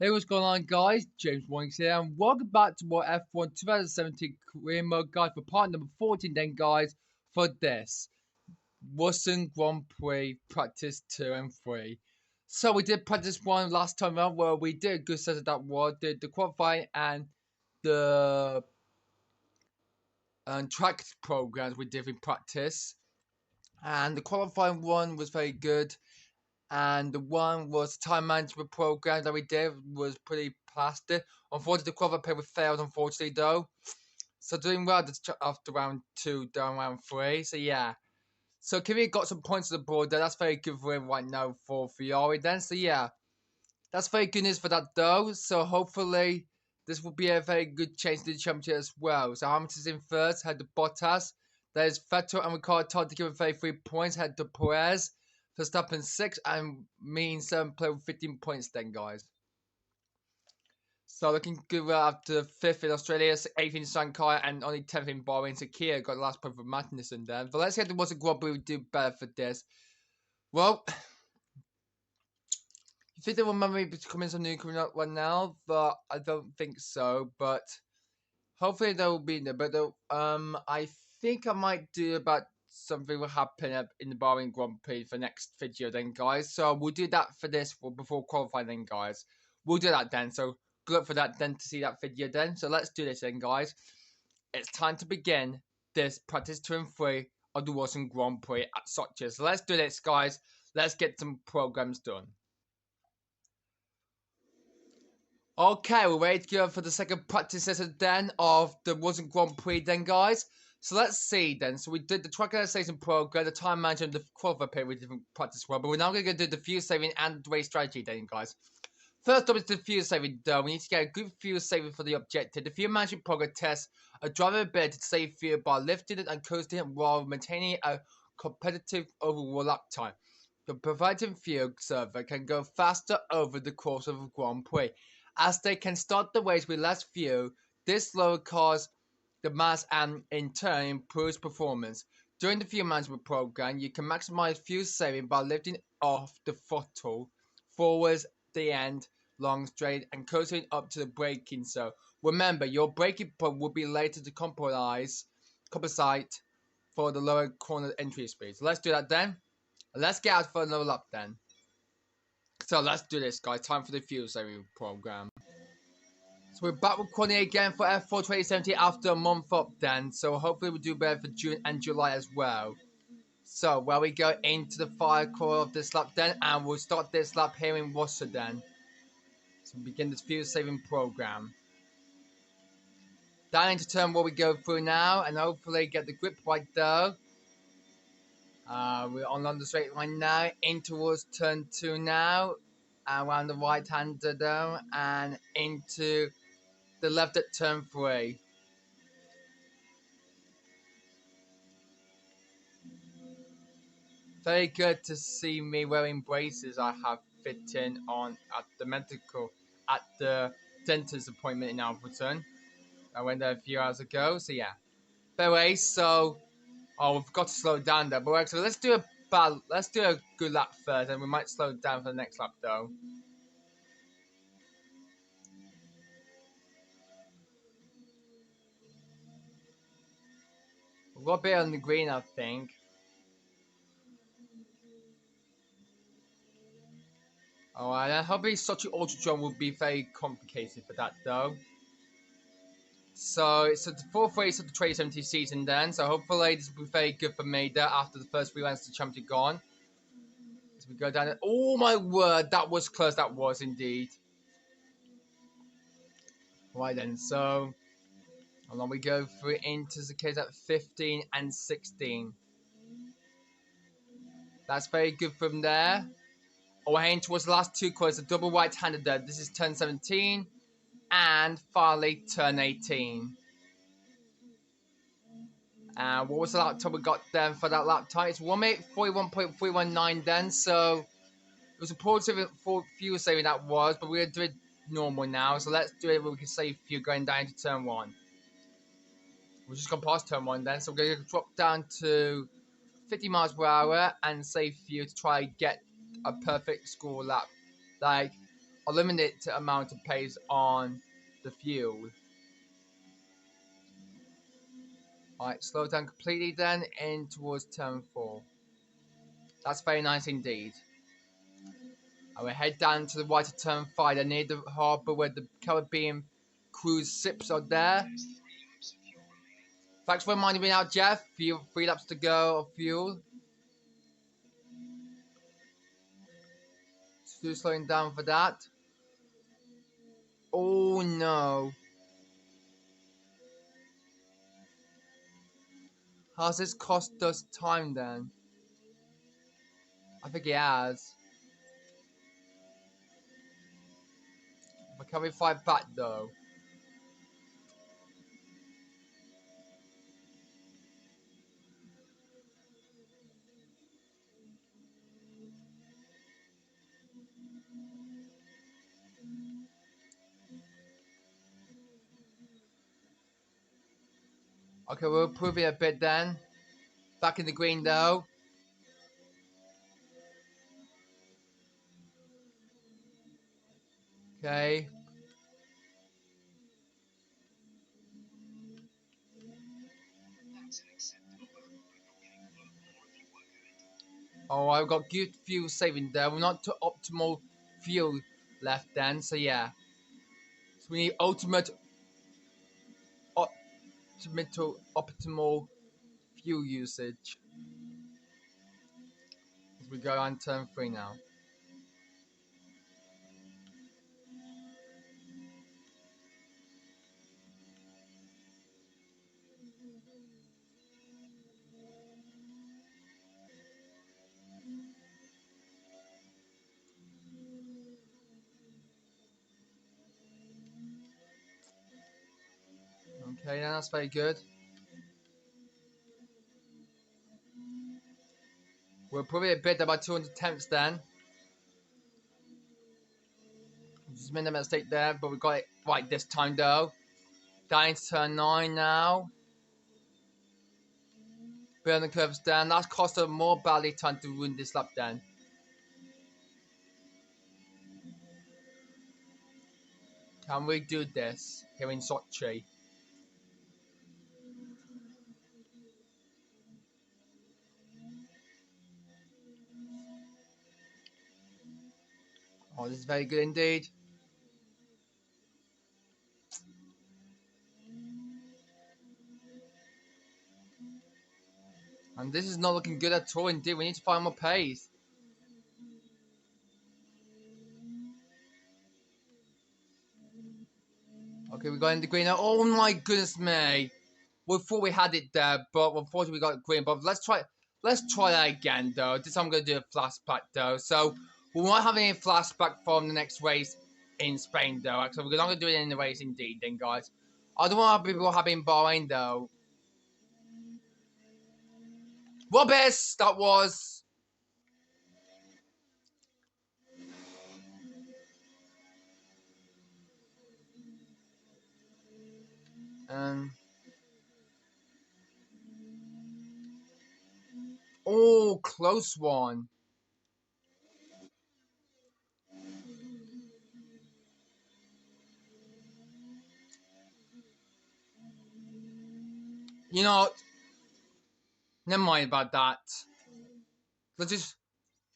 Hey, what's going on, guys? James Wings here, and welcome back to my F1 2017 career mode guide for part number 14. Then, guys, for this Russian Grand Prix practice 2 and 3. So we did practice 1 last time around, where we did a good set of that one, did the qualifying and the track programs we did in practice. And the qualifying one was very good. And the one was time management program that we did was pretty plaster. Unfortunately, the qualifying paper failed, unfortunately, though. So doing well after round 2, down round 3. So yeah. So Kimi got some points on the board there. That's very good for him right now for Ferrari then. So yeah. That's very good news for that though. So hopefully this will be a very good change to the championship as well. So Hamilton's in first, had the Bottas. There's Vettel and Ricciardo to give him 33 points, had the Perez. Verstappen 6 and me and 7 play with 15 points then, guys. So looking good after 5th in Australia, 8th in Shanghai, and only 10th in Bahrain. So Kia got the last point for Magnussen then. But let's get to what's a Grand Prix do better for this. Well, you think they will remember me becoming some new coming up right now, but I don't think so. But hopefully they will be in there. But I think I might do about something will happen in the Bahrain Grand Prix for next video then, guys. So we'll do that for this before qualifying then, guys. We'll do that then. So good luck for that then to see that video then. So let's do this then, guys. It's time to begin this practice 2 and 3 of the Russian Grand Prix at Sochi. So let's do this, guys. Let's get some programs done. Okay, we're ready to go for the second practice session then of the Russian Grand Prix then, guys. So let's see then. So we did the track organization program, the time management, the qualifying period with different practice one. But we're now going to do the fuel saving and the race strategy then, guys. First up is the fuel saving though. We need to get a good fuel saving for the objective. The fuel management program tests a driver's ability to save fuel by lifting it and coasting it while maintaining a competitive overall lap time. The providing fuel server can go faster over the course of a Grand Prix, as they can start the race with less fuel. This lowers the mass and in turn improves performance. During the fuel management program, you can maximize fuel saving by lifting off the throttle forwards the end long straight and coasting up to the braking zone. Remember, your braking point will be later to compensate for the lower corner entry speed. So let's do that then. Let's get out for another lap then. So let's do this, guys. Time for the fuel saving program. So we're back recording again for F4 2017 after a month up then. So hopefully we'll do better for June and July as well. So where we go into the fire core of this lap then, and we'll start this lap here in Russia then. So we begin this fuel saving program. Down into turn what we go through now, and hopefully get the grip right though. We're on the straight line now, in towards turn 2 now, around the right hander though, and into the left at turn 3. Very good to see me wearing braces I have fitting on at the dentist appointment in Alberton. I went there a few hours ago, so yeah. By the way, so we've got to slow down there, but actually let's do a good lap first, and we might slow down for the next lap though. We've got a bit on the green, I think. Alright, I hope such an Ultratron will be very complicated for that though. So it's the fourth race of the 2017 season then, so hopefully this will be very good for me there after the first 3 rounds of the championship gone. As we go down, oh my word, that was close, that was indeed. Right then, so along we go through into the case at 15 and 16. That's very good from there. Oh, we're heading towards the last 2 corners, a double right-handed there. This is turn 17 and finally turn 18. And what was the lap time we got then for that lap time? It's 1:41.319 then, so it was a positive for fuel saving that was, but we're going to do it normal now. So let's do it where we can save fuel going down to turn 1. We've just gone past turn 1 then, so we're going to drop down to 50 miles per hour and save fuel to try and get a perfect score lap. Like a limited amount of pace on the fuel. Alright, slow down completely then, in towards turn 4. That's very nice indeed. And we head down to the right of turn 5, and near the harbour where the Caribbean cruise ships are there. Thanks for reminding me now, Jeff. 3 laps to go of fuel. Still slowing down for that. Oh no. Has this cost us time then? I think it has. But can we fight back though? Okay, we'll improve it a bit then. Back in the green though. Okay. Oh, I've got good fuel saving there. We're not to optimal fuel left then, so yeah. So we need optimal fuel usage. As we go on turn 3 now. Okay, then that's very good. We'll probably a bit about 200 tenths then. Just made a mistake there, but we got it right this time though. Down to turn 9 now. Burn the curves down. That's cost us more badly time to ruin this lap then. Can we do this here in Sochi? Oh, this is very good indeed. And this is not looking good at all indeed. We need to find more pace. Okay, we got in the green now. Oh my goodness me. We thought we had it there, but unfortunately we got green. But let's try that again though. This time I'm gonna do a flashback though. So we won't have any flashback from the next race in Spain though. So we're not gonna do it in the race indeed then guys. I don't want people having Bahrain though. Rubbish that was. Oh, close one. You know, never mind about that. Let's just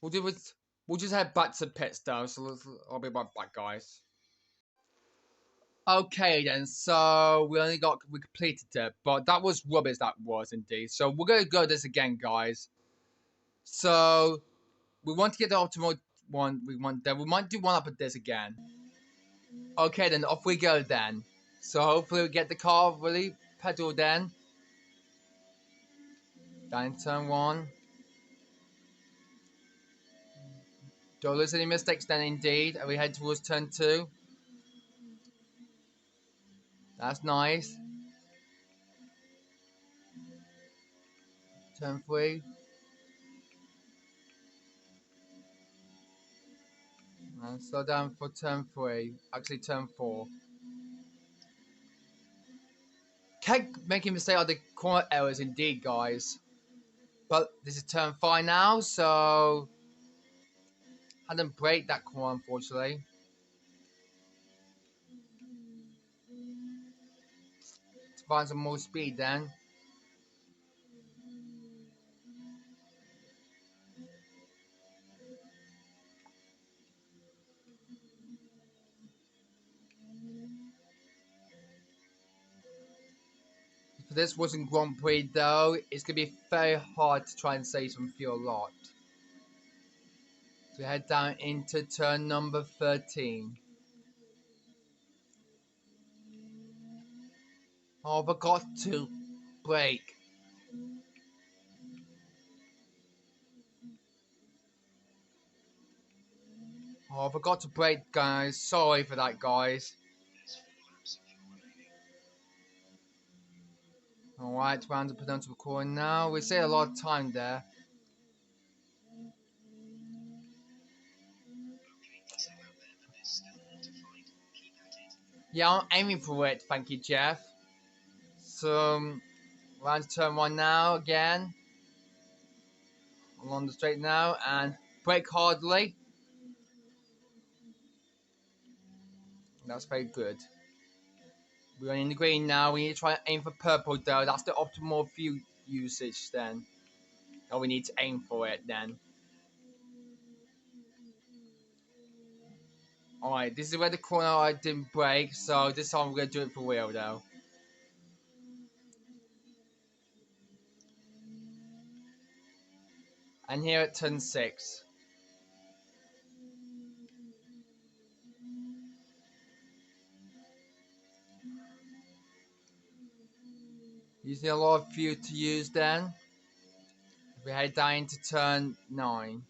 we'll just head back to pits though. So I'll be right back, guys. Okay then, so we completed it, but that was rubbish. That was indeed. So we're gonna go this again, guys. So we want to get the optimal one. We might do one up at this again. Okay then, off we go then. So hopefully we get the car really pedal then. Down turn 1. Don't lose any mistakes then indeed. And we head towards turn 2. That's nice. Turn 3. And slow down for turn 3. Actually turn 4. Kept making mistake on the corner errors indeed, guys. But this is turn 5 now, so I didn't break that corner unfortunately. To find some more speed then. For this wasn't Grand Prix though, it's going to be very hard to try and save some fuel a lot. So we head down into turn number 13. Oh, I forgot to brake. Oh, I forgot to brake, guys. Sorry for that, guys. Alright, round up down to the corner now. We saved a lot of time there. Yeah, I'm aiming for it, thank you, Jeff. So, round to turn 1 now, again. Along the straight now, and brake hardly. That's very good. We're in the green now. We need to try and aim for purple though. That's the optimal fuel usage then. Oh, we need to aim for it then. Alright, this is where the corner I didn't brake, so this time we're going to do it for real though. And here at turn 6. Using a lot of fuel to use then. We head down into turn 9.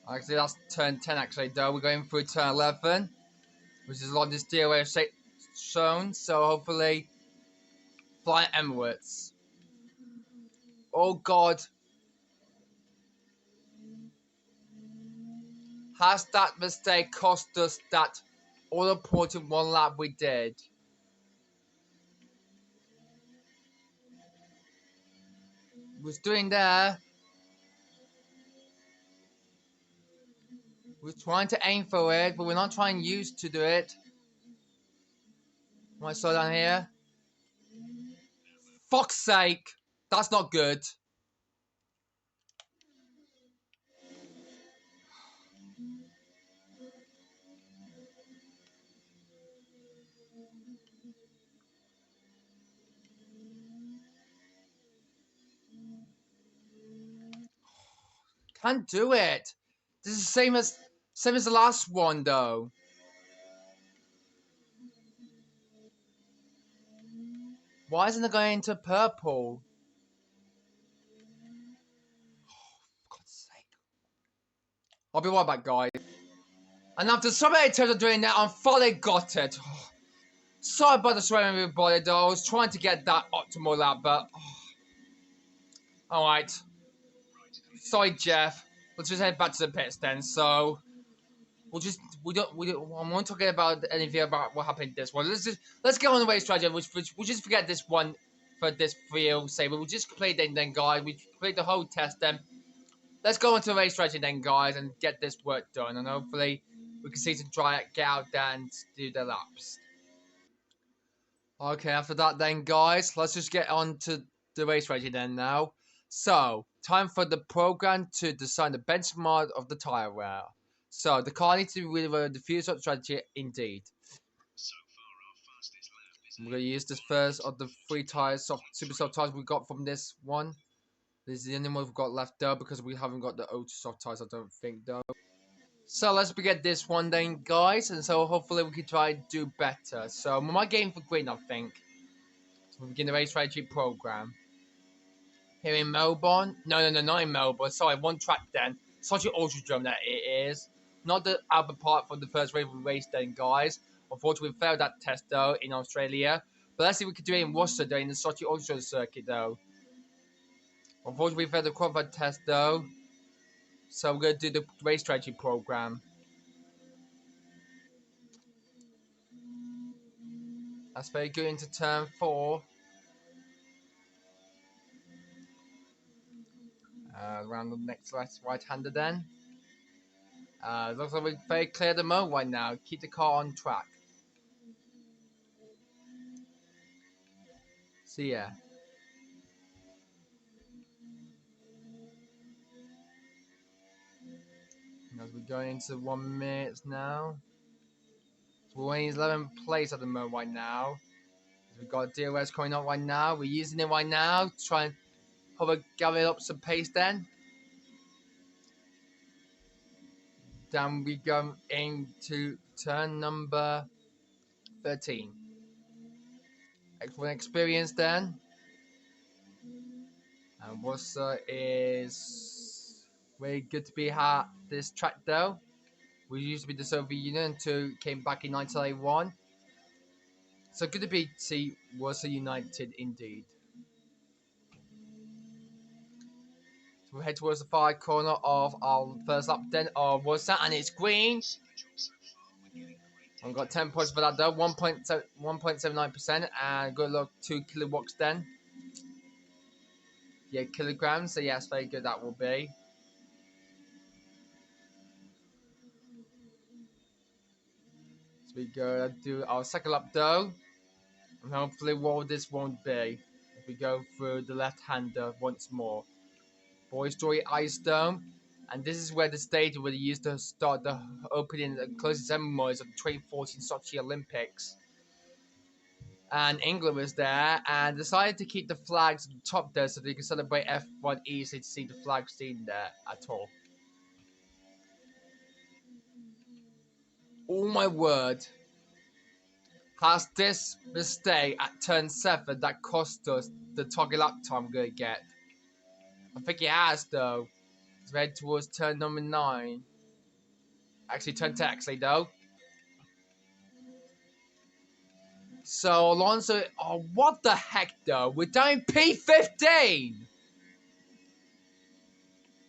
Actually, that's turn 10 actually though. We're going through turn 11, which is along this DOA shown, so hopefully fly Emirates. Oh god. Has that mistake cost us that all important 1 lap we did? Was doing there. We're trying to aim for it, but we're not trying to use to do it. Might slow down here. Fuck's sake! That's not good. Can't do it. This is the same as the last one though. Why isn't it going into purple? For God's sake. I'll be right back, guys. And after so many attempts of doing that, I finally got it. Sorry about the swearing, everybody, though. I was trying to get that optimal lap, but... Alright. Sorry, Jeff. Let's just head back to the pits then. So... we don't I won't talk about anything about what happened this one. Let's get on the race strategy. We'll just forget this one for this field. Say we'll just play then guys. We played the whole test then. Let's go on to the race strategy then, guys, and get this work done. And hopefully we can see to get out there and do the laps. Okay, after that then, guys, let's just get on to the race strategy then now. So, time for the program to design the benchmark of the tire wear. So, the car needs to be the fuel strategy indeed. I'm going to use this first of the 3 tires, super soft tires we got from this one. This is the only one we've got left though, because we haven't got the ultra soft tires, I don't think though. So let's begin this one then, guys, and so hopefully we can try and do better. So we might get in for green, I think. So we begin the race strategy program. Here in Melbourne. No, not in Melbourne. Sorry, one track then. Such an Autodrome that it is. Not the Albert Park for the first race then, guys. Unfortunately, we failed that test though in Australia. But let's see if we can do it in Worcester though, in the Sochi Autodrome circuit though. Unfortunately, we failed the qualified test though. So we're going to do the race strategy program. That's very good into turn 4. Around the next right-hander then. Looks like we're very clear at the moment right now. Keep the car on track. So yeah. As we're going into 1 minute now. So we're in 11th place at the moment right now. We've got DOS coming up right now. We're using it right now to try and hover, gather up some pace then. Then we go into turn number 13. Excellent experience then. And Worcester is very good to be at this track though. We used to be the Soviet Union until it came back in 1981. So good to be see Worcester United indeed. So we head towards the far corner of our first lap then of Worcester, and it's green. I've got 10 points for that though, 1.79%, and good luck 2 kilowatts then. Yeah, kilograms, so yes, very good that will be. So we go do our second lap though, and hopefully what this won't be if we go through the left-hander once more. Boys Story Ice Dome, and this is where the stage where they used to start the opening and closing ceremonies of the 2014 Sochi Olympics. And England was there and decided to keep the flags at the top there so they could celebrate F1 easily to see the flag seen there at all. Oh my word. Has this mistake at turn 7 that cost us the target lap time we're going to get? I think it has though. It's head towards turn number 9. Actually, turn 10 actually though. So Alonso, oh what the heck though? We're down P15!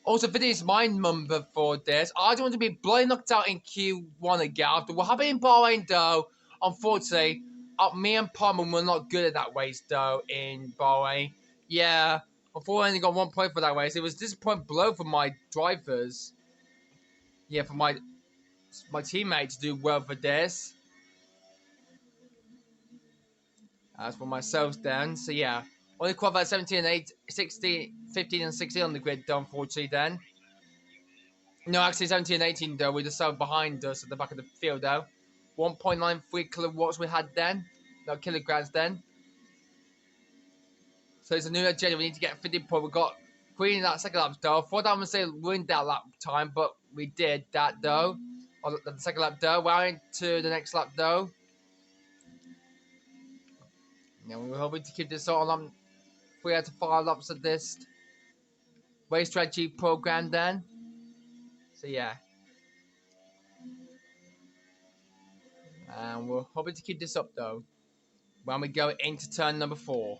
Also, for this my number for this, I don't want to be bloody knocked out in Q1 again. After what happened in Bahrain though, unfortunately, me and Palmer were not good at that race though in Bahrain. Yeah, unfortunately I only got 1 point for that race. It was a disappointing blow for my drivers. Yeah, for my teammates to do well for this. As for myself then, so yeah. Only qualified 17 and 8, 16, 15 and 16 on the grid though, unfortunately then. No, actually 17 and 18 though, we just saw behind us at the back of the field though. 1.93 kilowatts we had then, no kilograms then. So it's a new agenda, we need to get 50 points. We got green in that second lap though. I thought I would say ruined that lap time, but we did that though. On the second lap though, we're into the next lap though. Yeah, we're hoping to keep this on 3 out of 5 laps of this race strategy program then. So yeah. And we're hoping to keep this up though when we go into turn number 4.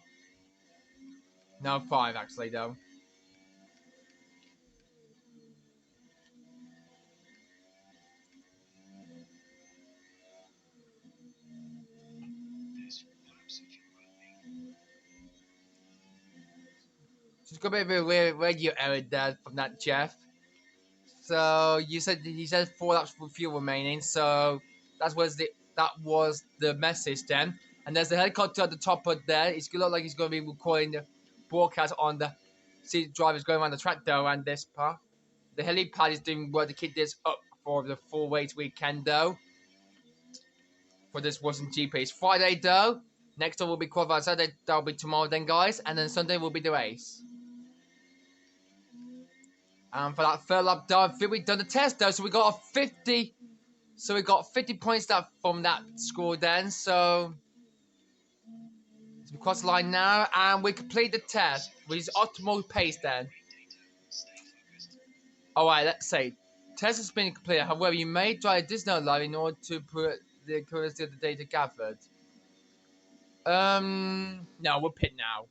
No, 5 actually though. Just got a bit of a radio error there from that Jeff. So he said 4 laps with fuel remaining. So that was the message then. And there's the helicopter at the top of there. It's gonna look like he's gonna be recording the broadcast on the drivers going around the track though. And this part, the helipad is doing work to keep this up for the full race weekend though. For this wasn't GP. It's Friday though. Next up will be qualified. Saturday that'll be tomorrow then guys, and then Sunday will be the race. And for that third lap though, I think we've done the test though, so we got a 50. So we got 50 points from that score then. So we cross the line now, and we complete the test with his optimal pace then. Alright, let's say test has been completed. However, you may drive this now live in order to put the accuracy of the data gathered. No, we'll pit now.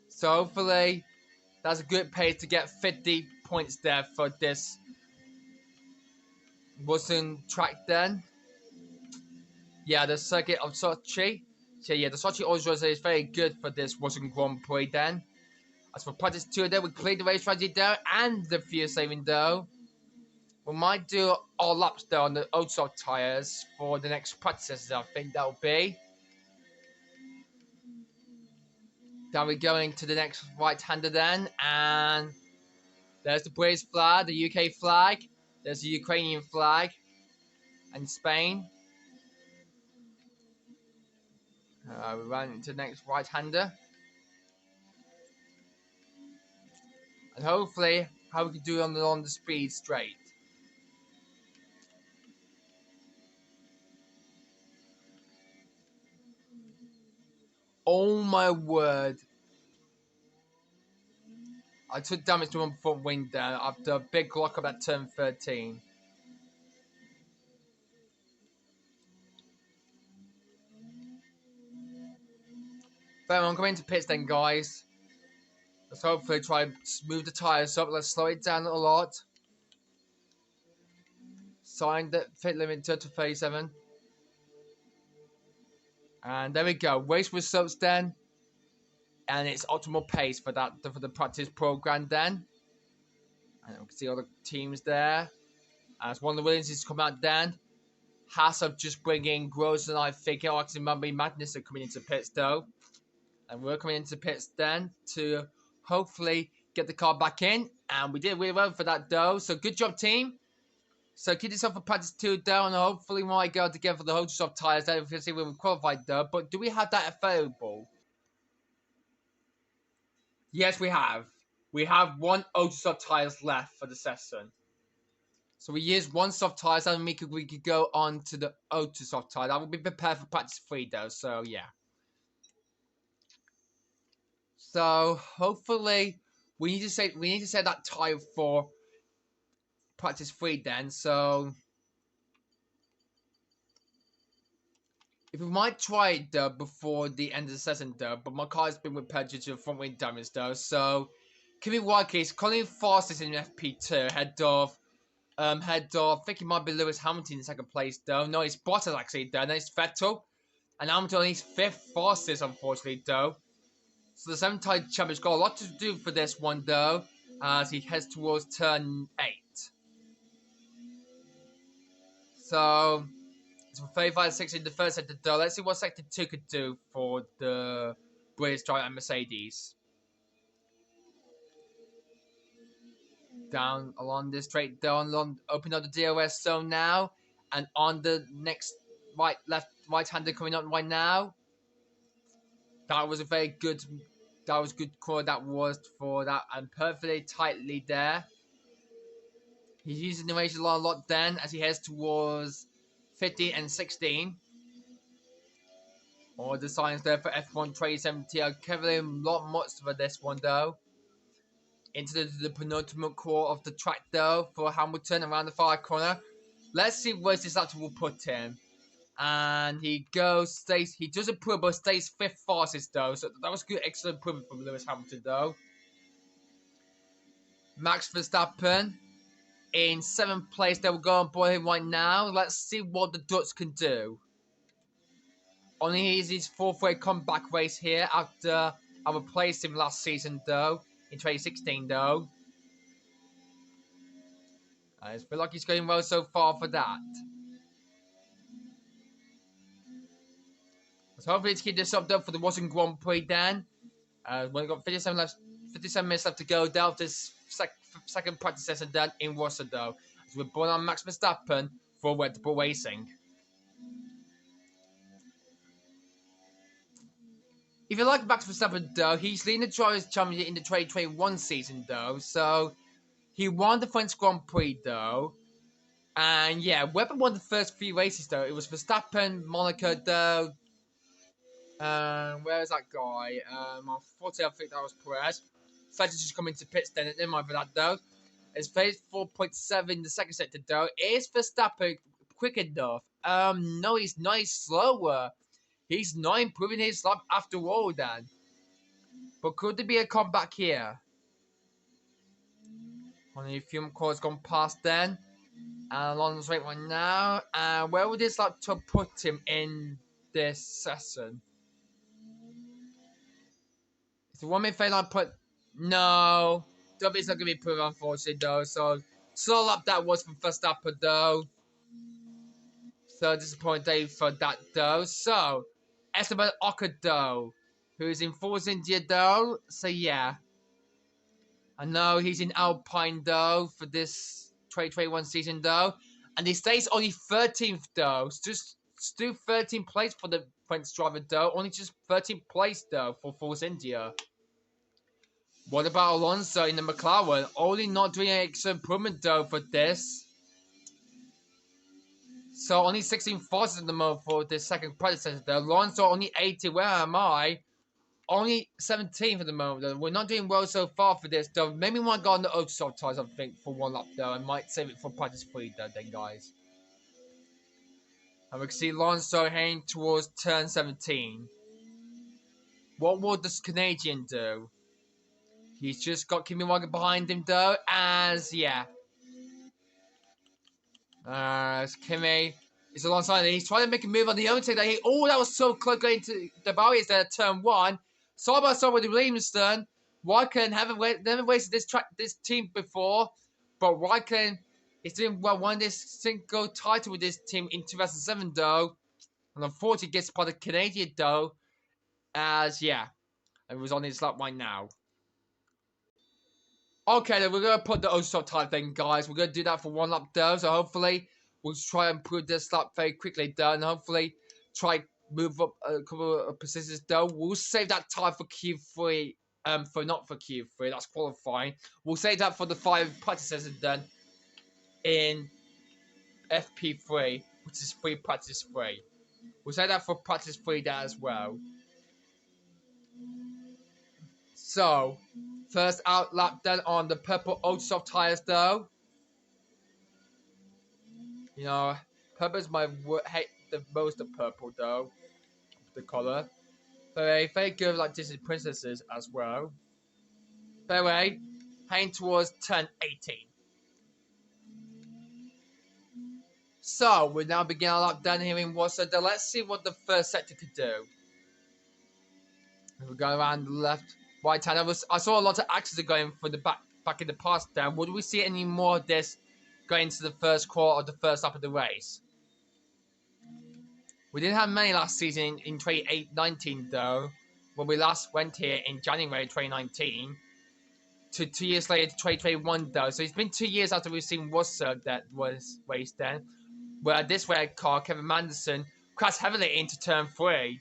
So hopefully that's a good pace to get 50 points there for this Russian track then. Yeah, the circuit of Sochi. So yeah, the Sochi Ultra is very good for this Russian Grand Prix then. As for practice 2 there, we cleared the race strategy though and the fuel saving though. We might do all laps though on the old soft tyres for the next practices, I think that'll be. Then we're going to the next right-hander then, and there's the British flag, the UK flag, there's the Ukrainian flag, and Spain. We're running to the next right-hander. And hopefully, how we can do on the speed straight. Oh my word. I took damage to one front wing there after a big lock up at turn 13. But I'm going to pits then, guys. Let's hopefully try and smooth the tyres up. Let's slow it down a lot. Sign the fit limit to 37. And there we go. Race results then. And it's optimal pace for that for the practice program then. And we can see all the teams there. As one of the Williams is coming out then. Hassel just bringing Gross and I think Oxy Mumby Madness are coming into pits though. And we're coming into pits then to hopefully get the car back in. And we did really well for that though. So good job, team. So keep yourself for practice 2 though. And hopefully we might go together for the whole soft tyres there. We'll see when we're qualified though. But do we have that available? Yes, we have. We have one ultra soft tyres left for the session. So we use one soft tyres and we could go on to the ultra soft tyre. That will be prepared for practice 3 though. So yeah. So hopefully we need to set that tyre for practice 3 then. So if we might try it though before the end of the session though, but my car has been repaired due to front wing damage though. So Kimi Watkins, Colin Fastest in FP2 ahead of I think it might be Lewis Hamilton in second place though. No, it's Bottas actually though. Then it's Vettel, and Hamilton is 5th fastest unfortunately though. So the 7-time champion's got a lot to do for this one though, as he heads towards turn 8. So it's for 35-6 in the first sector though. Let's see what sector 2 could do for the British driver and Mercedes. Down along this straight down, open up the DRS zone now, and on the next right-hander coming up right now. That was a very good, good call that was for that, and perfectly tightly there. He's using the range a lot then as he heads towards 15 and 16. All the signs there for F1 2017 are covering a lot much for this one though. Into the penultimate core of the track though for Hamilton around the far corner. Let's see where this lap will put him. And he does improve but stays 5th fastest though. So that was good, excellent improvement from Lewis Hamilton though. Max Verstappen in 7th place. They will go on board him right now. Let's see what the Dutch can do. Only his 4th way comeback race here after I replaced him last season though. In 2016 though. I feel like he's going well so far for that. Let's hopefully keep this up though for the Russian Grand Prix then. We've got 57 minutes left to go down this second practice session then in Russia though. As we're born on Max Verstappen for Red Bull Racing. If you like Max Verstappen though, he's leading the Drivers' Championship in the 2021 season though. So he won the French Grand Prix though. And yeah, Webber won the first 3 races though. It was Verstappen, Monaco though. Where is that guy? Unfortunately, I think that was Perez. Vettel just coming to pits then. Never mind for that though. It's phase 4.7 in the second sector though. Is Verstappen quick enough? No, he's not. He's slower. He's not improving his lap after all then. But could there be a comeback here? Only a few cars gone past then. And along the straight one now. And where would this laptop put him in this session? It's the 1 minute fade line put No. It's not going to be proven, unfortunately, though. So, slow lap that was from Verstappen, though. So, disappointing for that, though. So, Esteban Ocon, though, who's in Force India, though. So, yeah. I know he's in Alpine, though, for this 2021 season, though. And he stays only 13th, though. So just still 13th place for the French driver, though. Only just 13th place, though, for Force India. What about Alonso in the McLaren? Only not doing an extra improvement, though, for this. So only 16 forces at the moment for this second predecessor, though. Alonso only 80. Where am I? Only 17th at the moment, though. We're not doing well so far for this, though. Maybe we might go on the Oaksoft tires, I think, for one lap, though. I might save it for practice 3, though, then, guys. And we can see Alonso heading towards turn 17. What will this Canadian do? He's just got Kimi Wagner behind him, though, as, yeah. Kimi is alongside him. He's trying to make a move on the own side. Oh, that was so close going to the barriers there at turn 1. Side by side with Williamson. Raikkonen never wasted this team before, but Raikkonen is doing well. Won this single title with this team in 2007, though, and unfortunately gets by the Canadian, though, as yeah, it was on his lap right now. Okay, then we're gonna put the O-stop type thing, guys. We're gonna do that for one lap, though. So hopefully we'll try and improve this lap very quickly, though, and hopefully try move up a couple of positions, though. We'll save that time for Q3. Not for Q3, that's qualifying. We'll save that for the 5 practices done in FP3, which is free practice 3. We'll save that for practice 3 there as well. So, first out lap done on the purple ultra soft tires, though. You know, purple is my hate the most of purple, though. The color. Very good like Disney princesses as well. Anyway, heading towards turn 18. So, we now begin our lap down here in Warsaw. Let's see what the first sector could do. We'll go around the left, right hand. I saw a lot of actions going for the back in the past down. Would we see any more of this going into the first quarter or the first lap of the race? We didn't have many last season in 2019, though, when we last went here in January 2019. To 2 years later to 2021, though. So it's been 2 years after we've seen Warsaw that was raced then. Where this red car, Kevin Manderson, crashed heavily into turn 3.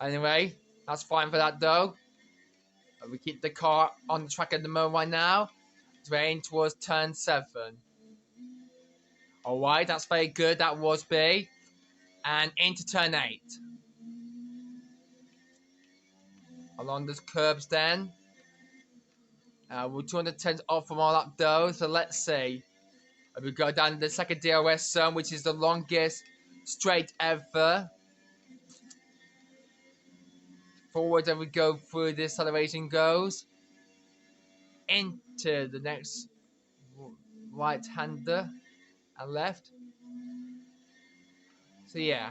Anyway, that's fine for that, though. We keep the car on the track at the moment right now. It's heading towards turn 7. Alright, that's very good. That was B. And into turn 8. Along those curbs then. We're 210 off from our lap, though. So let's see. We go down the second DRS zone, which is the longest straight ever. Forward, and we go through the acceleration goes into the next right-hander and left. So yeah.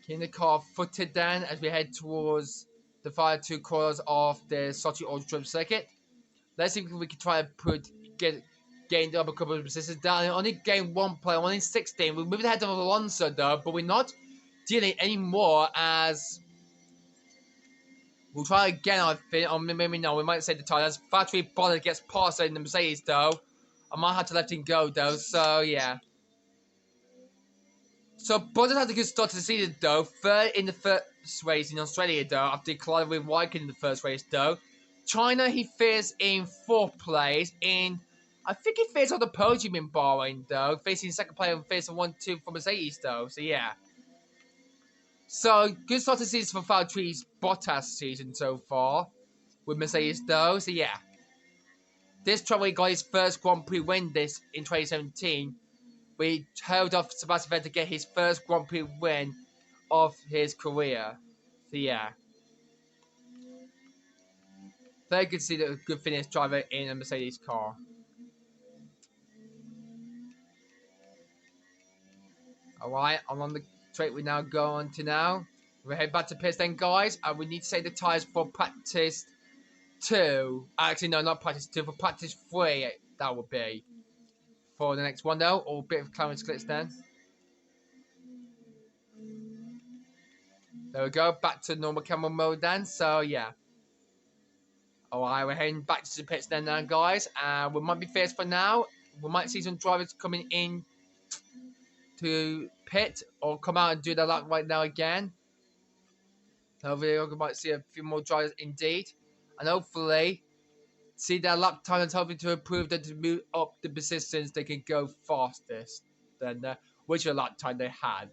Keeping the car footed then as we head towards the final 2 corners of the Sochi Auto Circuit. Let's see if we can try and gain up a couple of positions down. Only gain 1 play, only 16. We're moving ahead of Alonso, though, but we're not dealing anymore as we'll try again, I think, or maybe no, we might say the time. As Factory Bonnet gets past in the Mercedes, though. I might have to let him go, though, so yeah. So Bottas had a good start to the season, though. 3rd in the first race in Australia, though, after colliding with Raikkonen in the first race, though. China, he fares in 4th place. I think he fares on the podium in Bahrain, though. Facing 2nd place and facing 1-2 for Mercedes, though. So, yeah. So, good start to the season for Valtteri's Bottas season so far. With Mercedes, though. So, yeah. This travel got his first Grand Prix win this in 2017. We held off Sebastian Vettel to get his first Grand Prix win of his career. So, yeah. Very good to see a good finish driver in a Mercedes car. Alright, I'm on the straight we now go on to now. We're heading back to pits then, guys, and we need to say the tyres for practice 2. Actually, no, not practice 2, for practice 3, that would be. For the next one, though, or a bit of climate splits then. There we go, back to normal camera mode then, so yeah. Alright, we're heading back to the pits then now, guys, and we might be first for now. We might see some drivers coming in to pit, or come out and do their lap right now again. Hopefully, we might see a few more drivers indeed, and hopefully see their lap time and hoping to improve them to move up the positions they can go fastest than which lap time they had.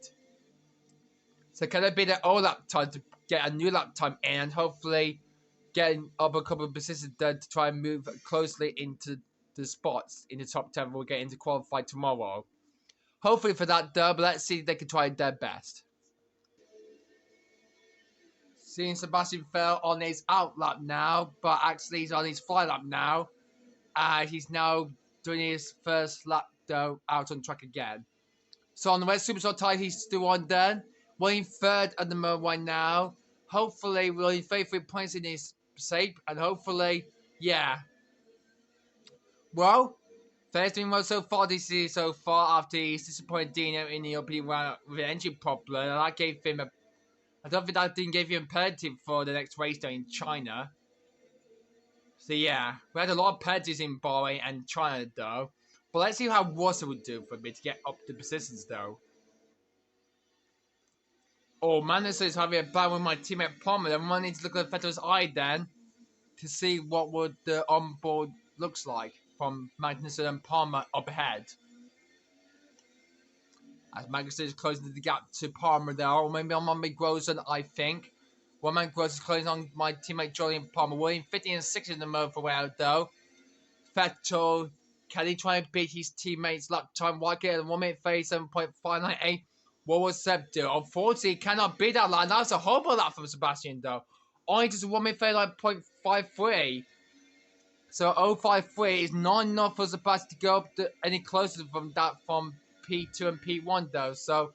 So can it be their old lap time to get a new lap time in and hopefully getting up a couple of positions then to try and move closely into the spots in the top 10 we'll get into qualify tomorrow. Hopefully for that though, but let's see if they can try their best. Seeing Sebastian Vettel on his out lap now, but actually he's on his fly lap now. He's now doing his first lap though out on track again. So on the red Superstar tyre, he's still on then. Winning third at the moment right now. Hopefully, winning 33 points in his shape, and hopefully, yeah. Well, first doing well so far this year so far after he's disappointed Dino in the opening round with an engine problem, and that gave him a. I don't think that didn't give him a penalty for the next race though in China. So yeah, we had a lot of penalties in Bahrain and China though. But let's see how Russell would do for me to get up the positions though. Oh, Magnussen is having a battle with my teammate Palmer. Then I need to look at Vettel's eye then to see what would the onboard looks like from Magnussen and Palmer up ahead. As Magnussen is closing the gap to Palmer there, or maybe on my Grozen, I think. One man Grozen is closing on my teammate Julian Palmer. We're in 50 and 60 in the moment for out though. Vettel, can he try and beat his teammates' lap time? Why get a 1 minute 37.598? What was Seb do? Unfortunately, he cannot beat that line. That's a horrible lap from Sebastian, though. Only just 1 minute 39.53. So 053 is not enough for Sebastian to go up any closer from that from P2 and P1, though. So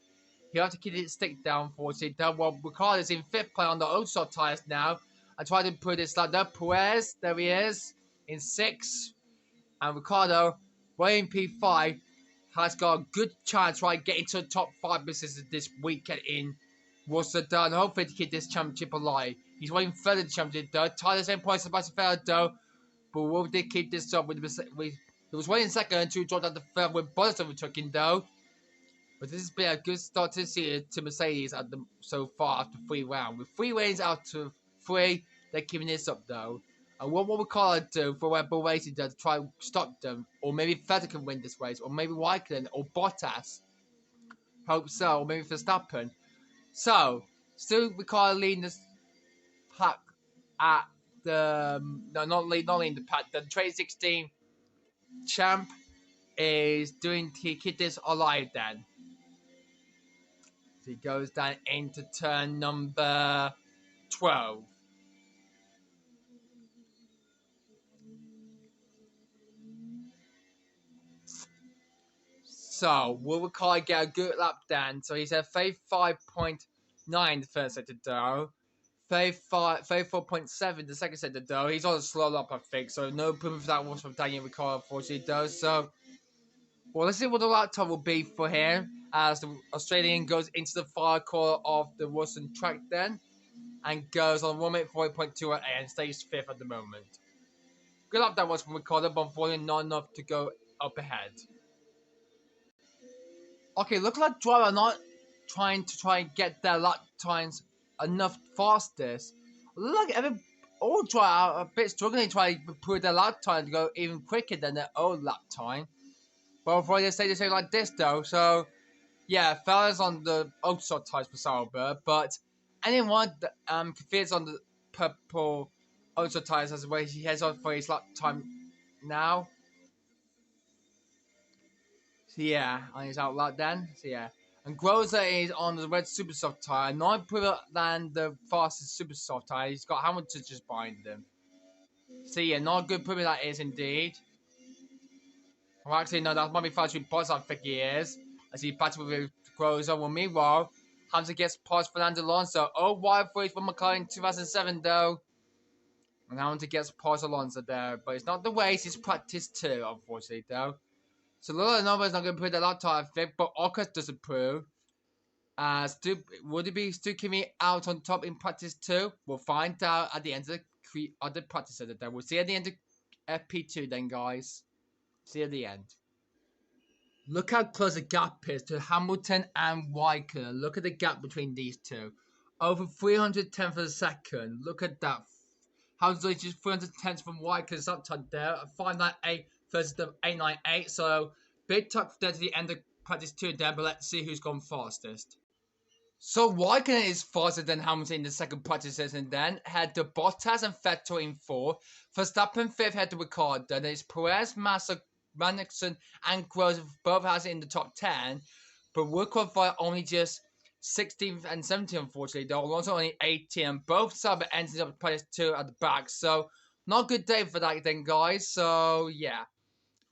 he'll have to keep his stick down, unfortunately. Though, well, Ricardo is in 5th place on the old soft tyres now. I tried to put this like that. Perez, there he is, in 6th. And Ricardo, way in P5, has got a good chance to try and get into the top 5 businesses this weekend in Rotterdam. Hopefully to keep this championship alive. He's waiting further the championship though. Tied the same points as Sebastian Vettel though. But Will did keep this up with he was waiting second to drop down the third when Bottas overtook him though. But this has been a good start to see to Mercedes at the so far after 3 rounds. With 3 wins out of 3, they're keeping this up though. And what will Ricardo do for Red Bull Racing to try and stop them? Or maybe Vettel can win this race. Or maybe Raikkonen or Bottas. Hope so. Or maybe Verstappen. So, still Ricardo leading this pack at the... No, not leading the pack. The 2016 champ is doing to keep this alive then. So he goes down into turn number 12. So, will Ricardo get a good lap then? So he's at 35.9 the first sector though. 34.7 the second sector though. He's on a slow lap, I think. So, no proof of that was from Daniel Ricciardo, unfortunately, though. So, well, let's see what the lap time will be for him as the Australian goes into the far corner of the Wilson track then. And goes on 1 minute 40.28 and stays 5th at the moment. Good lap that was from Ricciardo, but unfortunately not enough to go up ahead. Okay, look like driver are not trying and get their lap times enough fastest. Look, all driver are a bit struggling to try to improve their lap time to go even quicker than their old lap time. But before they say the same like this though, so yeah, fellas on the old soft tyres for Sauber, but anyone that confused on the purple old soft tyres as where he heads on for his lap time now. So yeah, on his outlet then. So yeah. And Groza is on the red super soft tyre, not quicker than the fastest super soft tyre. He's got Hamilton just behind him. So yeah, not a good proving that is indeed. Well, actually, no, that might be faster with Bottas, I think he is. As he battled with closer. Well, meanwhile, Hamza gets past Fernando Alonso. Oh, wide for McLaren in 2007 though. And Hamza gets past Alonso there, but it's not the race, it's practice 2, unfortunately though. So Lula Nova's not going to put that laptop, I think, but Ocas doesn't prove. Would it be Stu Kimi out on top in practice 2? We'll find out at the end of the practice center then. We'll see at the end of FP2 then, guys. See at the end. Look how close the gap is to Hamilton and Raikkonen. Look at the gap between these two. Over 310th of a second. Look at that. Hamilton's just 310th from Raikkonen's up top there. 598 versus the 898. So, big tuck there to the end of practice 2 there, but let's see who's gone fastest. So Raikkonen is faster than Hamilton in the second practice session then. Had to Bottas and Vettel in 4. Verstappen 5th had to Ricciardo. Then it's Perez, Massa, Magnussen and Gross both has it in the top 10. But we'll qualify only just 16th and 17th, unfortunately. Though Alonso only 18th. And both sub ended up practice 2 at the back. So not a good day for that then, guys. So yeah.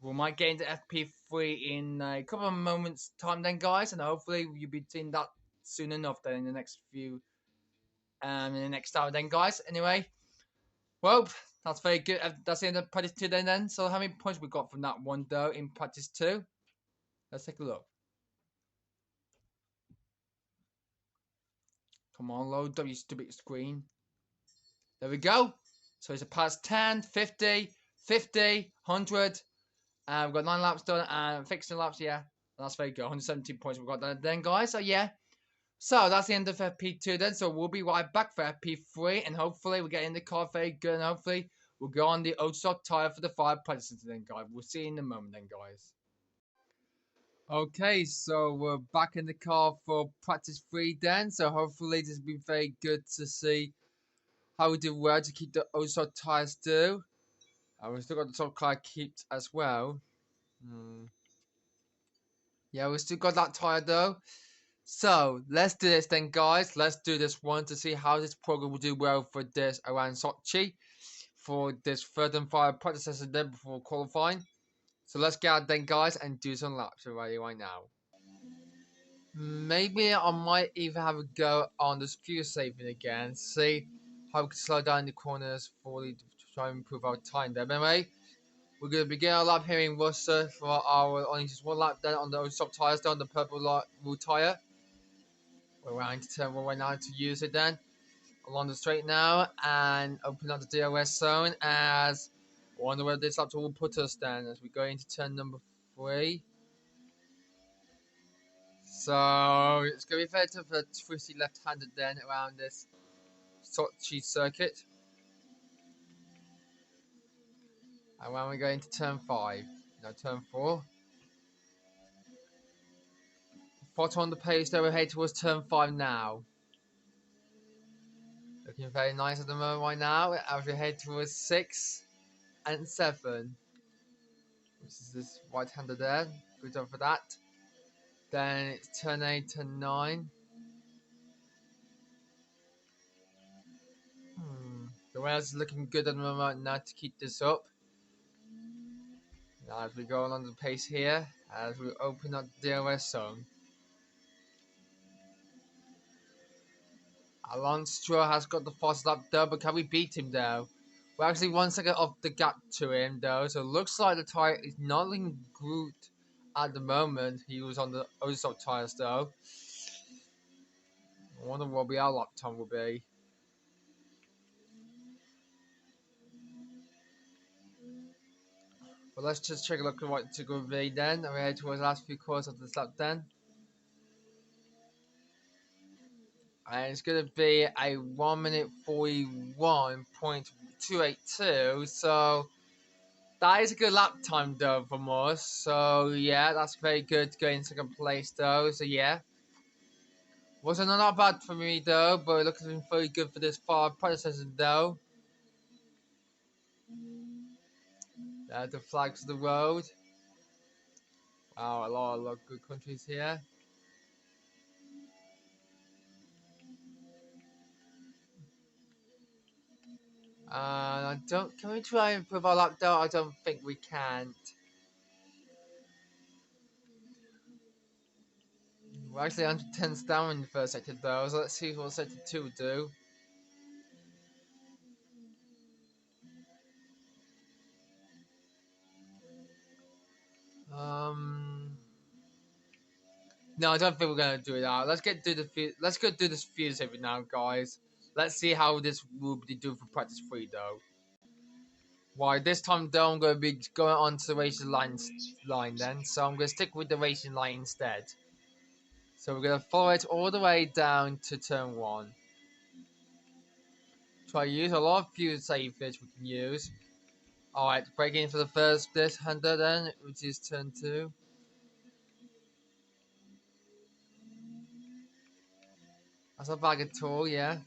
We might get into FP3 in a couple of moments time then, guys. And hopefully you'll be seeing that soon enough then in the next few in the next hour then, guys. Anyway, well, that's very good. That's the end of practice 2 then. So how many points we got from that one though in practice 2? Let's take a look. Come on, load up your stupid screen. There we go. So it's a past 10, 50, 50, 100. We've got 9 laps done and fixing laps, yeah. That's very good. 117 points we've got that then, guys. So yeah. So that's the end of FP2 then. So we'll be right back for FP3 and hopefully we'll get in the car very good and hopefully we'll go on the old stock tyre for the 5 practices then, guys. We'll see you in a moment then, guys. Okay, so we're back in the car for practice 3 then. So hopefully this will be very good to see how we do well to keep the old stock tyres do. We've still got the top car kept as well. Yeah, we still got that tyre though. So let's do this then, guys. Let's do this one to see how this program will do well for this around Sochi for this third and final practice session then before qualifying. So let's get out then, guys, and do some laps already right now. Maybe I might even have a go on the fuel saving again. See how we can slow down the corners fully to try and improve our time there. But anyway, we're going to begin our lap here in Worcester for our only just one lap then on the soft tyres down the purple rule tyre. We're going to turn 1 right now to use it then along the straight now and open up the DRS zone as I wonder where this lap will put us then as we go into turn number 3. So it's going to be fair to the twisty left-handed then around this Sochi circuit. And when we go into turn 5, no, turn 4. Spot on the pace there, we're heading towards turn 5 now. Looking very nice at the moment right now as we head towards 6 and 7. Which is this right-hander there. Good job for that. Then it's turn 8, turn 9. The rails is looking good at the moment right now to keep this up. Now as we go along the pace here, as we open up the DRS zone. Alonso has got the fastest lap though, but can we beat him though? We're actually 1 second off the gap to him though, so it looks like the tyre is not looking good at the moment. He was on the Ozark tyres though. I wonder what our lap time will be. But let's just check a look at what to go be then, and we head towards the last few corners of this lap then. And it's going to be a 1 minute 41.282. So that is a good lap time though from us. So yeah, that's very good to go in second place though. So yeah. Wasn't not bad for me though, but looking very good for this far predecessor though. There's the flags of the road. Wow, a lot of good countries here. Can we try and improve our lap though? I don't think we can't. We're actually 110s down in the first sector though, so let's see what sector 2 will do. No, I don't think we're gonna do it now. Let's go do this fuse every now, guys. Let's see how this will be doing for practice 3 though. Why this time though I'm gonna be going on to the racing line then, so I'm gonna stick with the racing line instead. So we're gonna follow it all the way down to turn 1. Try to use a lot of fuse savage we can use. Alright, breaking for the first hunter then, which is turn 2. That's not bad at all, yeah.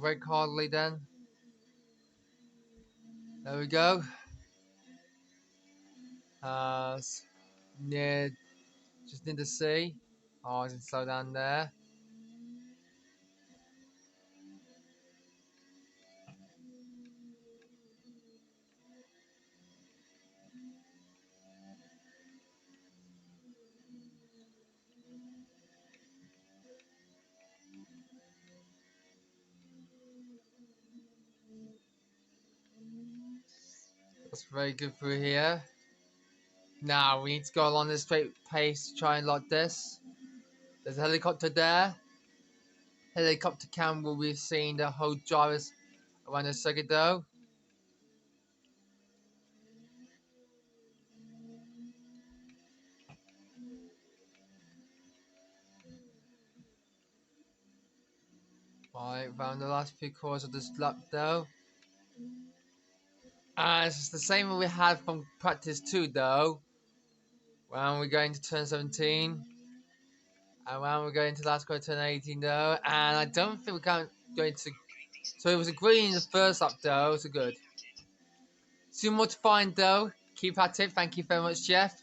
Brake hardly then. There we go. Near, just near the sea. Oh, I didn't slow down there. That's very good through here. Now we need to go along this straight pace to try and lock this. There's a helicopter there. Helicopter cam will be seeing the whole drivers around a second though. Right, around the last few corners of this lap though. And it's the same we had from practice 2 though. When we're going to turn 17. And when we're going to last quarter turn 18 though. And I don't think we're going to. So it was a green in the first lap though, so good. Soon more to find though. Keep at it. Thank you very much, Jeff.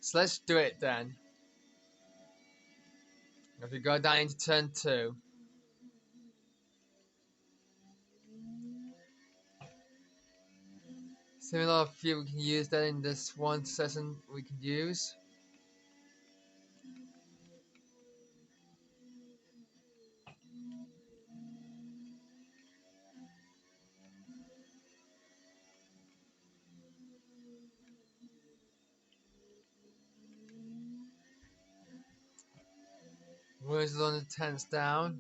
So let's do it then. If we go down into turn 2. Similar fuel we can use then in this one session we can use. Where's on the 10s down?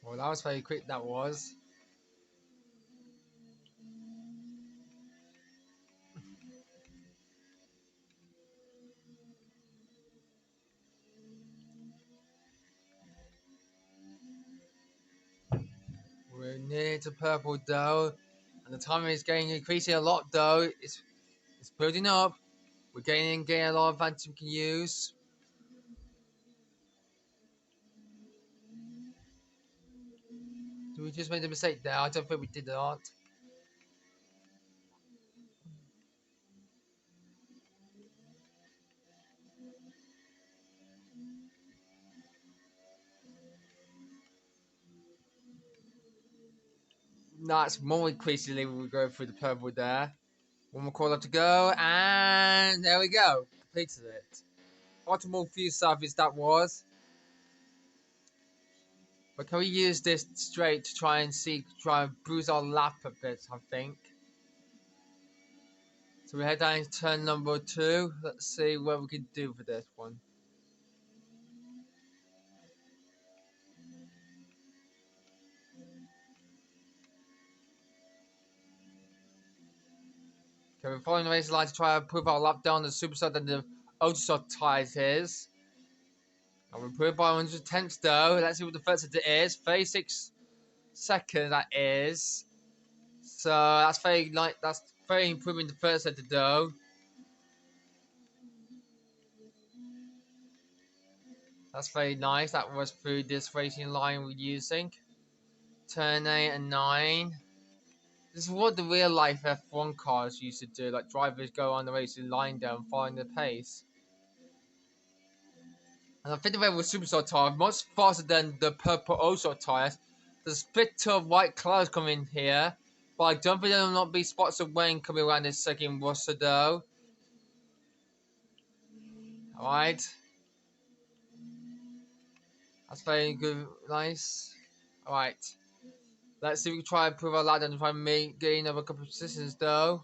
Well, that was very quick, that was. We're near to purple though. And the timing is getting increasing a lot though. It's building up. We're getting a lot of advantage we can use. Did we just make a mistake there? I don't think we did that. No, it's more increasingly we go through the purple there. One more call up to go, and there we go. Completed it. Optimal few service that was. But can we use this straight to try and bruise our lap a bit, I think. So we head down to turn number 2. Let's see what we can do for this one. Okay, we're following the race line to try and improve our lap down the superstar than the ultra tires is. And we improved by 100 tenths though. Let's see what the first set is. 36 seconds that is. So that's very improving the first set though. That's very nice. That was through this racing line we're using. Turn 8 and 9. This is what the real life F1 cars used to do. Like drivers go on the racing line down, following the pace. And I think the Red Bull Superstar tire much faster than the purple Ultra tires. There's a bit of white clouds coming here, but I don't think there will not be spots of rain coming around this second roster though. Alright. That's very good, nice. Alright. Let's see if we can try and prove our ladder and try and gain over a couple of positions though.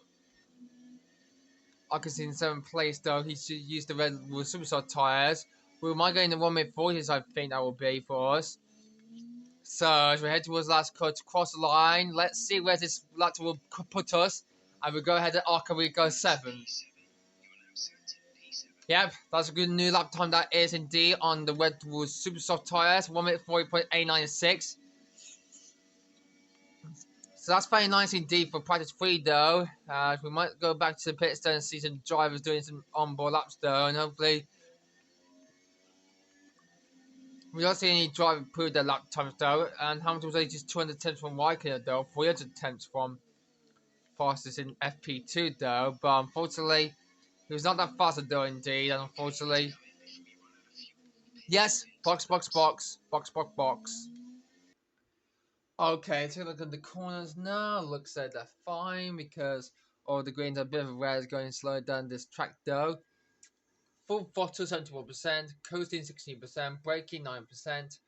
I can see in 7th place though, he should use the Red Bull Superstar tyres. We might get in the 1 minute 40s, I think that will be for us. So as we head towards the last cut to cross the line, let's see where this lap will put us. And we go ahead and Arca, we go 7th. Yep, that's a good new lap time that is indeed on the Red Bull Super Soft tyres, 1 minute 40.896. So that's very nice indeed for practice 3 though. We might go back to the pit stone and see some drivers doing some on-board laps though, and hopefully we don't see any driver improve their lap times though. And Hamilton was only just 200 tenths from Raikkonen though, 300 tenths from fastest in FP2 though, but unfortunately he was not that fast though indeed, and unfortunately, yes, box. Okay, take a look at the corners now. Looks like they're fine because all the greens are a bit of a red, going slow down this track though. Full throttle 71%, coasting 16%, braking 9%,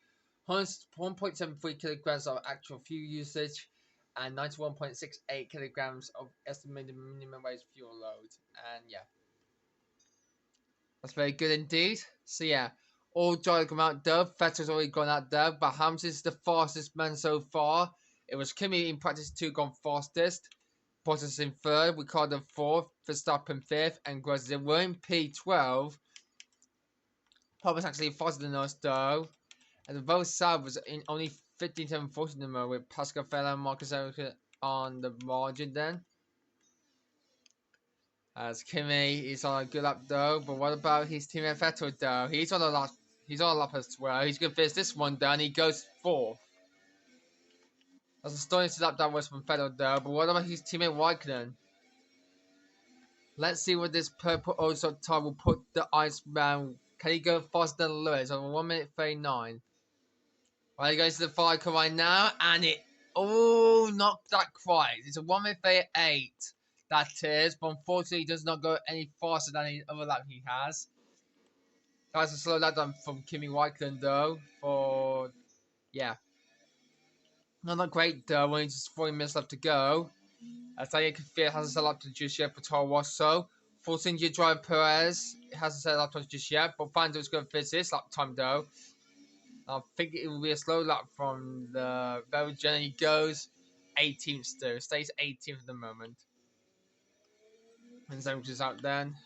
1.73 kilograms of actual fuel usage, and 91.68 kilograms of estimated minimum wage fuel load. And yeah, that's very good indeed. So yeah, all drivers come out there. Vettel's already gone out there, but Hamilton is the fastest man so far. It was Kimi in practice 2 gone fastest. Bottas in 3rd, Ricciardo 4th, Verstappen 5th, and Grosjean were in P12. Paul actually faster than us though. And the vote side was in only 15.740 number with Pascal Fella and Marcus Ericsson on the margin then. As Kimi is on a good lap though, but what about his teammate Vettel though? He's on a lap as well. He's gonna finish this one down. He goes 4th. That's a stunning lap that was from Vettel though, but what about his teammate Raikkonen? Let's see what this purple also time will put the Iceman. Can he go faster than Lewis on 1 minute 39? Well, he goes to the fire car right now, and it not that quite. It's a 1 minute 38. That is, but unfortunately, he does not go any faster than any other lap he has. That's a slow lap down from Kimi Raikkonen though. Not that great though. Only just 40 minutes left to go. As I can feel, hasn't set up to just yet for Toro Rosso. Force India driver Perez hasn't set up to just yet, but Fando is going to finish this lap time though. I think it will be a slow lap from the Belgian. He goes 18th still, stays 18th at the moment. And Zemke is out then.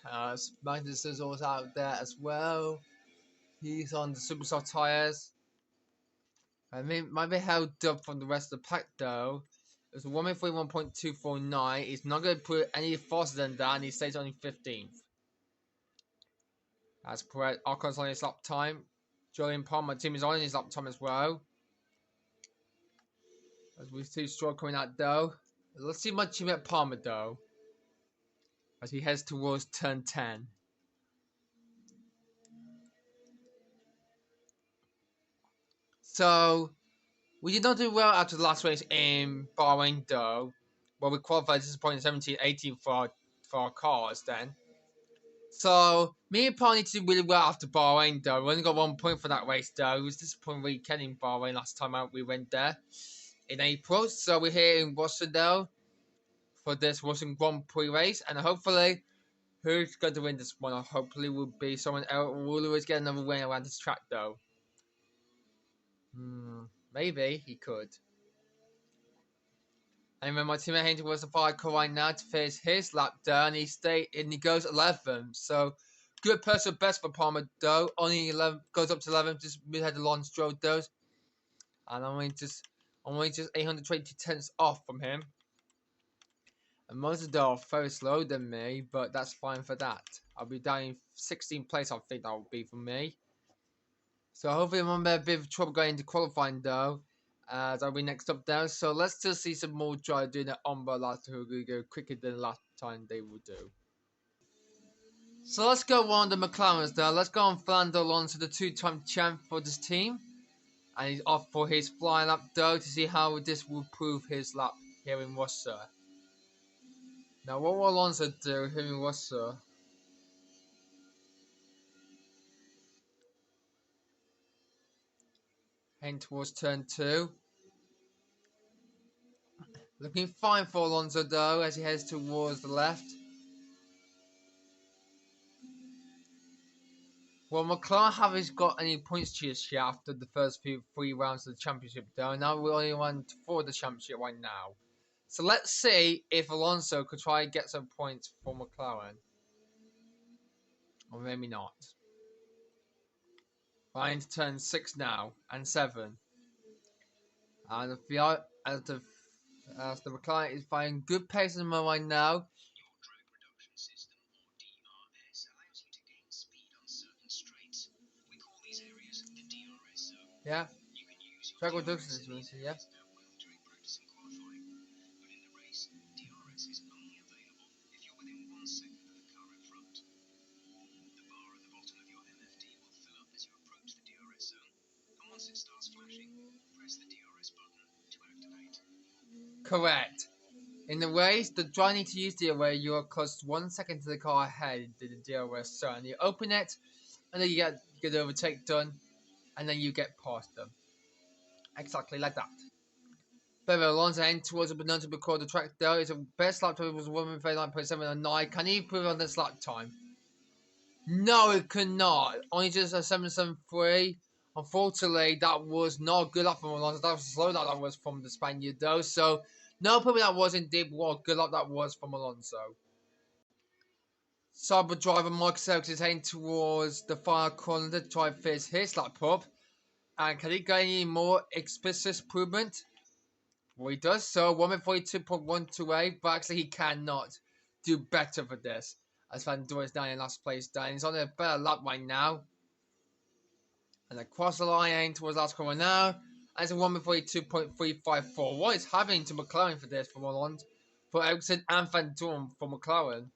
Magnus is also out there as well. He's on the super soft tyres. I mean, might be held up from the rest of the pack though. It's 1.249. He's not going to put any faster than that, and he stays only 15th. That's correct. Ocon's on his lap time. Julian Palmer, team is on his lap time as well. As we see Stroll coming out though. Let's see my team at Palmer though. As he heads towards turn 10. So, we did not do well after the last race in Bahrain though. Well, we qualified disappointing 17, 18 for our cars then. So, me and Paul need to do really well after Bahrain though. We only got 1 point for that race though. It was disappointing weekend in Bahrain last time out we went there in April. So, we're here in Russia though for this Russian Grand Prix race. And hopefully, who's going to win this one? Hopefully, will be someone else. We'll always get another win around this track though. Maybe he could. And when my teammate Hayden was the fire car right now to finish his lap down, he goes 11th. So good personal best for Palmer though. Only 11 goes up to 11th, just mid-head Lawrence Stroll does. And I'm only just 820 tenths off from him. And most of them are very slow than me, but that's fine for that. I'll be down in 16th place, I think that will be for me. So hopefully I'm in a bit of trouble going into qualifying though. As I'll be next up there. So let's still see some more drivers doing it on the last who will go quicker than last time they will do. So let's go on the McLarens there. Let's go on Fernando Alonso, the 2-time champ for this team. And he's off for his flying lap though to see how this will prove his lap here in Russia. Now what will Alonso do here in Russia? Heading towards turn 2. Looking fine for Alonso though as he heads towards the left. Well, McLaren haven't got any points just yet after the first 3 rounds of the championship though. Now we only won for the championship right now. So let's see if Alonso could try and get some points for McLaren. Or maybe not. Right into turn 6 now and 7. And as the McLaren is finding good pace in the moment right now. Yeah. Drag reduction system, yeah. Correct. In the race, the driver needs to use the array. You are close 1 second to the car ahead to the DRS zone. You open it, and then you get the overtake done, and then you get past them. Exactly like that. But Alonso heading towards the Bonanza to record the track though. His best lap time was 1:39.709. Can he improve on this lap time? No, it cannot. Only just a 7:73. Unfortunately, that was not good lap from Alonso. That was a slow lap that was from the Spaniard though. So, no, probably that was indeed what good lap that was from Alonso. Cyber driver Mike Selks is heading towards the far corner to try and finish his lap up. And can he get any more explicit improvement? Well, he does so. 1:42.128, but actually he cannot do better for this. As Van Doorn is down in last place down. He's on a better lap right now. And across the line heading towards last corner now. And it's a 1:42.354. What is happening to McLaren for this from Holland? For Ericsson and Van Doorn for McLaren.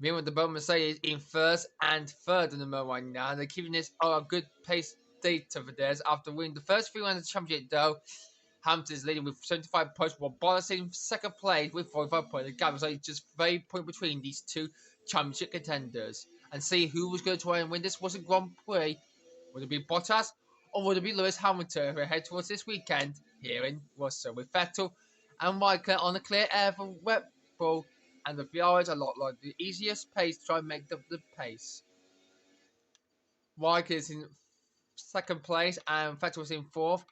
Meanwhile, the Bowman Mercedes in first and third in the moment right now. And they're keeping this a good pace data for this. After winning the first 3 rounds of the championship though, Hamilton is leading with 75 points, while Bottas in second place with 45 points. The gap was only just very point between these two championship contenders. And see who was going to try and win this wasn't Grand Prix. Would it be Bottas or would it be Lewis Hamilton who head towards this weekend here in Russia with Vettel and Raikkonen on the clear air for Red Bull and the Ferraris a lot like the easiest pace to try and make up the pace. Raikkonen is in second place and Vettel was in fourth.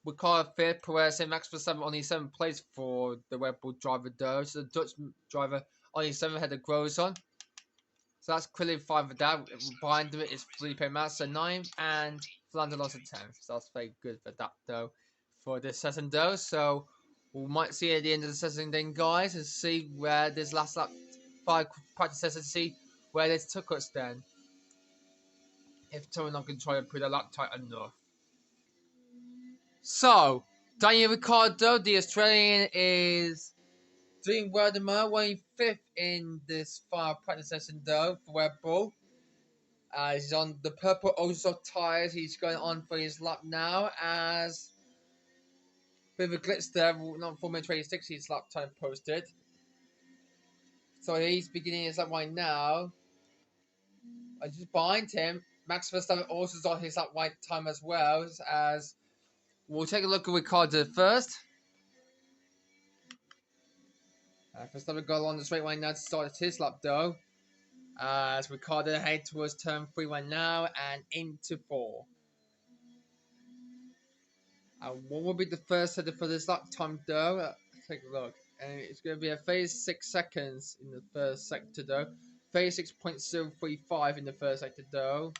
Ricciardo fifth, Perez and Max Verstappen on his 7th place for the Red Bull driver though. So the Dutch driver on his 7th had the Groves on. So that's clearly 5 for that. Behind them is Felipe Massa 9th and Fernando Alonso 10th. So that's very good for that though. For this session though. So we might see at the end of the session then guys and see where this last lap 5 practice session, see where this took us then. If someone not going to try to put a lap tight enough. So, Daniel Ricciardo, the Australian, is doing well at the moment, weighing 5th in this final practice session though for Red Bull. He's on the purple Ozone tyres. He's going on for his lap now as with a glitch there, not 4:26 his lap time posted. So he's beginning his lap right now. And just behind him, Max Verstappen also is on his lap right time as well as we'll take a look at Ricciardo first. Verstappen got along the straight right now to start his lap though. As Ricciardo head towards turn 3 right now and into 4. What will be the first header for this lap time though? Let's take a look. And it's going to be a 36 seconds in the first sector though. 36.035 in the first sector though.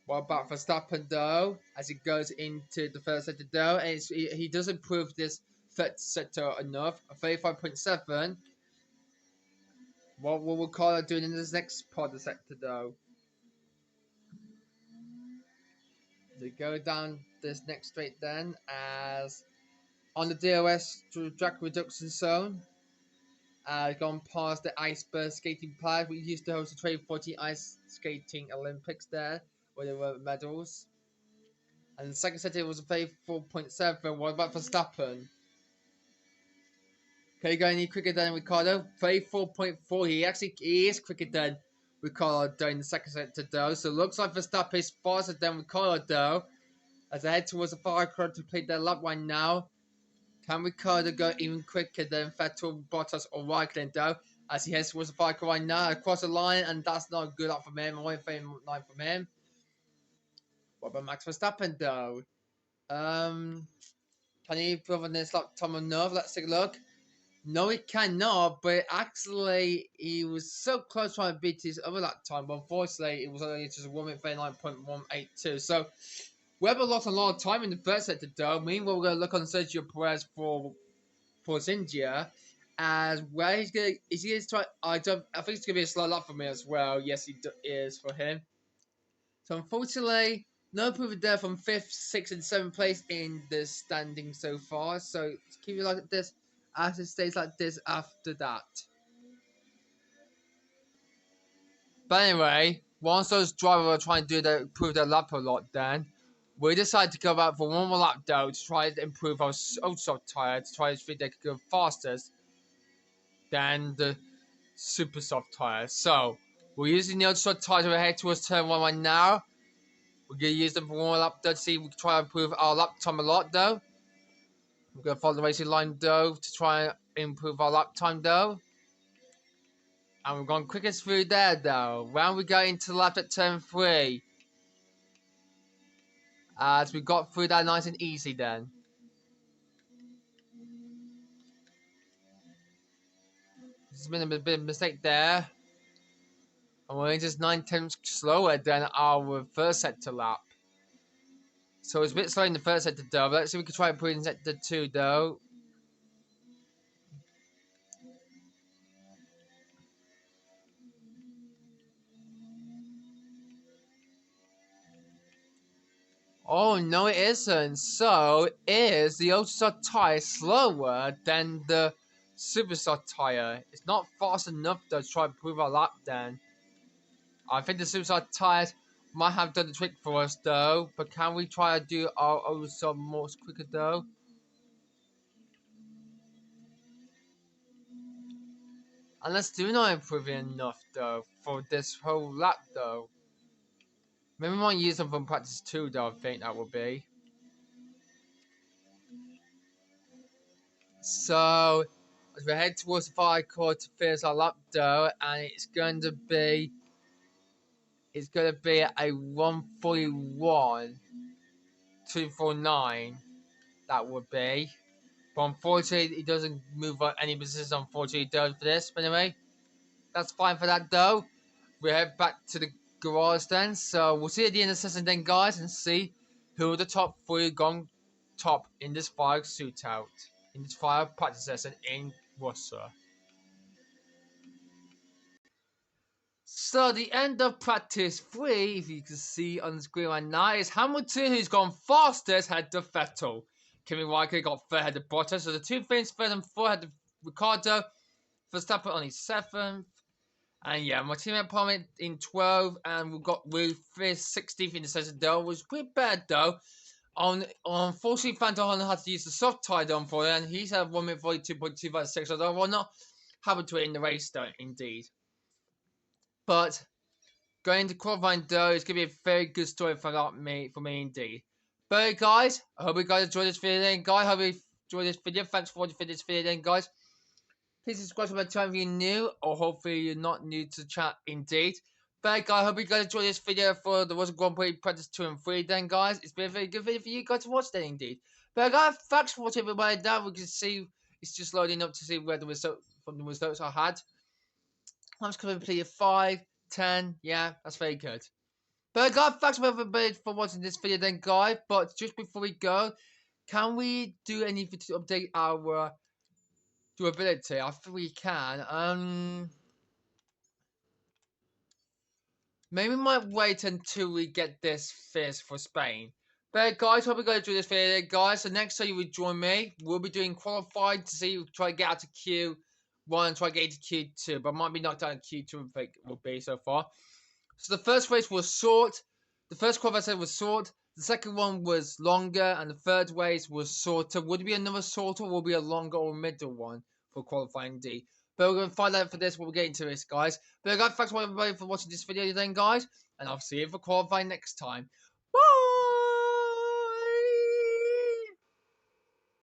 What about Verstappen though? As he goes into the first sector though. And he does improve this third sector enough. 35.7. What will Ricciardo doing in this next part of the sector though? They go down this next straight then as on the DRS drag reduction zone. Gone past the iceberg skating pad. We used to host the 2014 ice skating Olympics there where there were medals. And the second set it was a 34.7. What about Verstappen? Can you go any quicker than Ricardo? 34.4. He is quicker than Ricardo in the second sector though. So it looks like Verstappen is faster than Ricardo though. As I head towards the far corner to play their lap right now. Can Ricardo go even quicker than Vettel, Bottas, or Raikkonen though? As he heads towards the far corner right now, across the line, and that's not good up from him. I'm waiting for him line from him. What about Max Verstappen though? Can he improve on this lap time or no? Let's take a look. No, he cannot, but actually, he was so close trying to beat his other lap time, but unfortunately, it was only just a 1:39.182. So, Webber lost a lot of time in the first sector, though. Meanwhile, we're going to look on Sergio Perez for Force India, as well. He's going to try. I think it's going to be a slow lap for me as well. Yes, is for him. So, unfortunately, no improvement there from 5th, 6th, and 7th place in the standing so far. So, keep it like this. As it stays like this after that. But anyway, once those drivers were trying to improve their lap a lot, then we decided to go back for one more lap though to try to improve our old soft tyre to try to see if they could go faster than the super soft tyre. So we're using the old soft tyres to head towards turn 1 right now. We're gonna use them for one more lap though to see if we can try to improve our lap time a lot though. We're gonna follow the racing line though to try and improve our lap time though. And we're going quickest through there though. When we go into the lap at turn 3. As we got through that nice and easy then. There's been a bit of a mistake there. And we're just 9/10 slower than our first sector lap. So it's a bit slow in the first sector though. But let's see if we can try and put in sector 2 though. Oh no, it isn't. So is the ultra soft tire slower than the super soft tire? It's not fast enough though to try and improve our lap then. I think the super soft tires might have done the trick for us though. But can we try to do our ultra soft more quicker though? And let's do not improving enough though for this whole lap though. Maybe we might use them from practice 2 though, I think that would be. So, as we head towards the fire court to finish our lap though, and it's going to be a 1:41.249. That would be. But unfortunately, it doesn't move up any positions. Unfortunately, it does for this. But anyway, that's fine for that though. We head back to the garage then. So we'll see at the end of the session then, guys, and see who are the top 3 gone top in this fire shootout, in this fire practice session in Russia. So the end of practice 3, if you can see on the screen right now, is Hamilton, who's gone fastest, had the Vettel. Kimi Raikkonen got 3rd, had the Bottas. So the 2 Finns, 3rd and 4th, had the Ricardo. Verstappen only 7th. And yeah, my teammate Palmer in 12th, and we've got Ruth 16th in the session though. It was pretty bad though. Unfortunately, Fanta Honda had to use the soft tie down for it, and he's had 1:42.256. Although will not happen to it in the race though, indeed. But going into qualifying though, it's gonna be a very good story for me indeed. But guys, I hope you guys enjoyed this video then, guys. I hope you enjoyed this video. Thanks for watching this video then, guys. Please subscribe to my channel if you're new, or hopefully you're not new to the chat indeed. But guys, I hope you guys enjoyed this video for the Russian Grand Prix Practice 2 and 3 then, guys. It's been a very good video for you guys to watch then, indeed. But guys, thanks for watching everybody. Now we can see it's just loading up to see where the result from the results I had. I'm just completed 5, 10, yeah, that's very good. But guys, thanks everybody for watching this video then, guys. But just before we go, can we do anything to update our durability? I think we can. Maybe we might wait until we get this fierce for Spain. But guys, hope you guys enjoyed this video, guys. So next time you will join me, we'll be doing qualified to see, try to get out to Q1 and try to get into Q2. But I might be knocked out in Q2, I think it will be so far. So the first race was short. The first qualifier was short. The second one was longer, and the third race was shorter. Would it be another shorter, or will it be a longer or middle one for qualifying D? But we're going to find out for this when we get into this, guys. But guys, thanks everybody for watching this video then, guys. And I'll see you for qualifying next time. Bye!